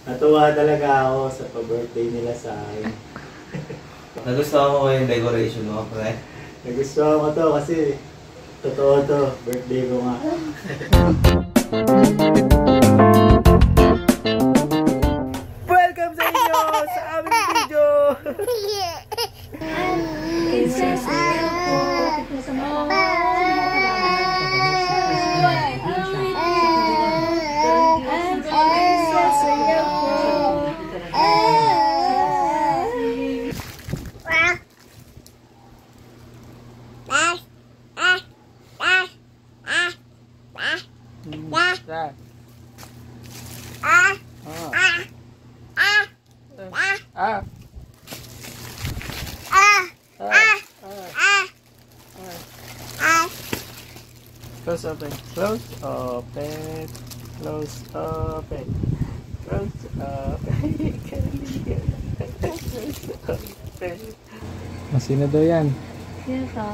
Natuwa talaga ako sa pa-birthday nila sa akin. Nagustuhan ko yung decoration mo, pre? Nagustuhan ko to kasi totoo to, birthday ko nga. Welcome sa inyo sa aming video! Close open, close open, close open, close open. Sino daw yan? Sino to?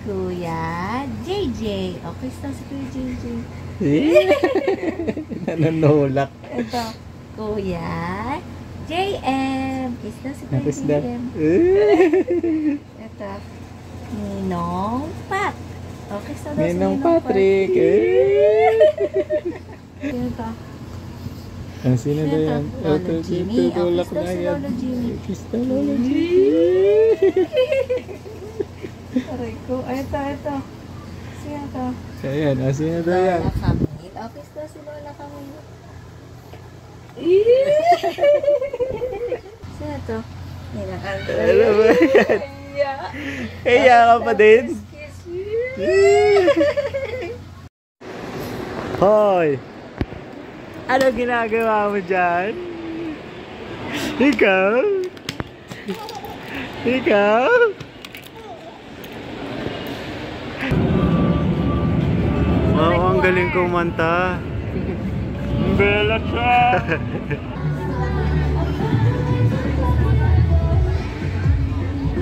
Kuya JJ. Okay, ito si Kuya JJ. Nanonolak. Ito, Kuya JM. Ito si Kuya Tapos na. JM. Ito, Ninong Pat. Okay, so daw si Ninong Patrick. Sino to? Sino daw yan? Lolo Jimmy. Okay, so si Lolo Jimmy. Kiss na Lolo Jimmy. Aray ko. Ito. Sino to? Ayan, sino daw yan? Lola Camille. Okay, so si Lola Camille. Sino to? Ninang Andre. Ano ba yan? Kaya ka pa din? Hoy! Ano ginagawa mo dyan? Ikaw? Ikaw? Wow, ang galing kumanta. Bella siya!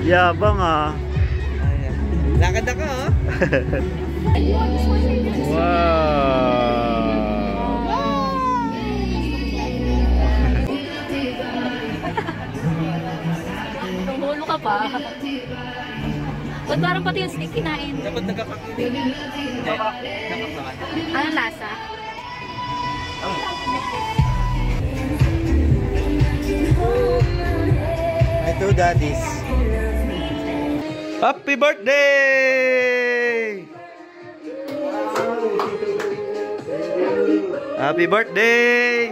Yabang ah. Lakad ako, oh! Tumulo ka pa. Ba't parang pati yung stick kinain? Dapat nagkakakinig. Nakakakinig. Anong lasa? My two daddies. Happy birthday! Happy birthday!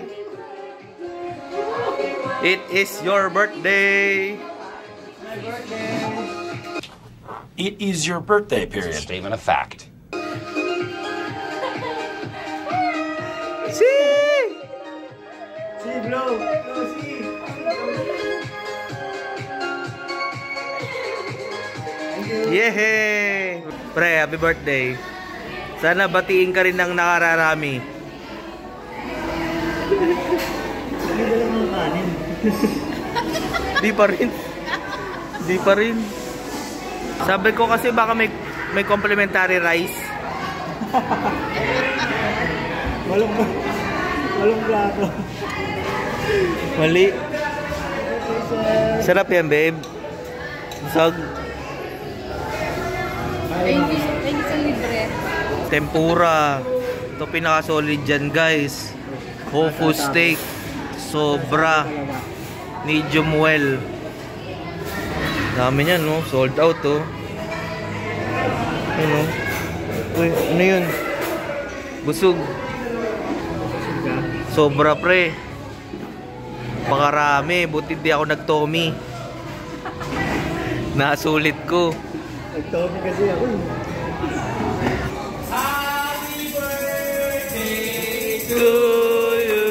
It is your birthday! It is your birthday period. It's a statement of fact. See! See, blow! See! Yehey! Pre, happy birthday! Sana batiin ka rin ng nakararami. Di pa rin. Di pa rin. Sabi ko kasi baka may complimentary rice. Walong plato. Mali. Sarap yan, babe. Sag. Thank you sa libre. Tempura. Ito pinaka-solid dyan, guys. Tofu steak. Sobra. Medium well. Dami niyan, no? Sold out, oh. Ano? Uy, ano yun? Busog. Sobra, pre. Pakarami. Buti di ako nag-Tommy. Nasulit ko. Nag-Tommy kasi ako. Happy birthday to you.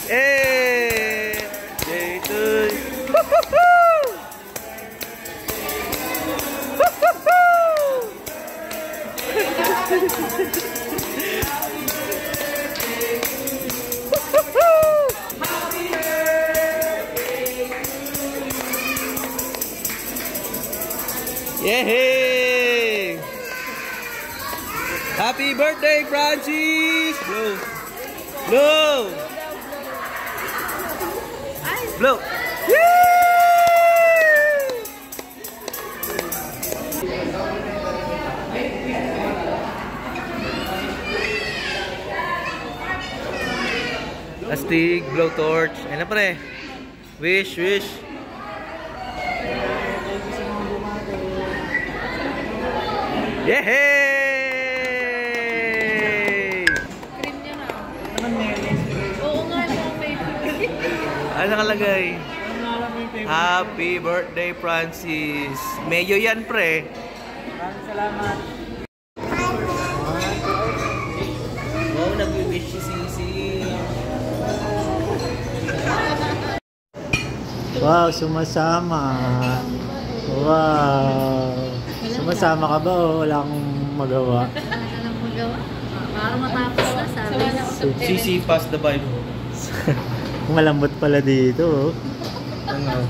Hey! Day to you. Yay! Happy birthday, Francis! Blow! Blow! Blow! Astig, blowtorch. Ayun na pre. Wish, wish. Yehey! Cream niya na. Oo nga, yung favorite. Ano nakalagay? Happy birthday, Francis. Mayo yan, pre. Maraming salamat. Wow, nag-wish si Sisi. Wow, sumasama. Wow. Sumasama ka ba o wala akong magawa? Wala lang magawa. Para matapos na, sabi. Sisi, pass the Bible. Malambot pala dito. Ano?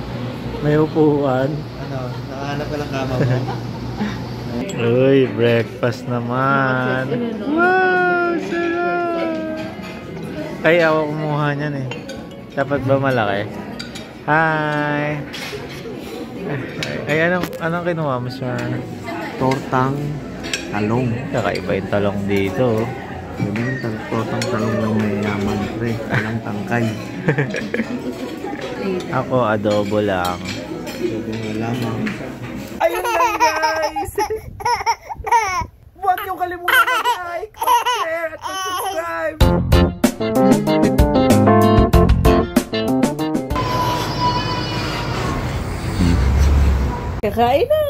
May upuan. Ano? Nakahanap ka lang kama mo? Uy, breakfast naman. Wow, sarap. Ay, ako kumuha niyan eh. Dapat ba malaki? Hi! Ay, anong kinuha mo sa Tortang talong. kakaiba yung talong dito? Sabi ng tortang talong lang mayayaman, pre. Walang tangkay. Ako, adobo lang. Sabi ng lamang. Ayun lang, guys! Huwag niyong kalimutan mag-like, share, at subscribe! Kakain na!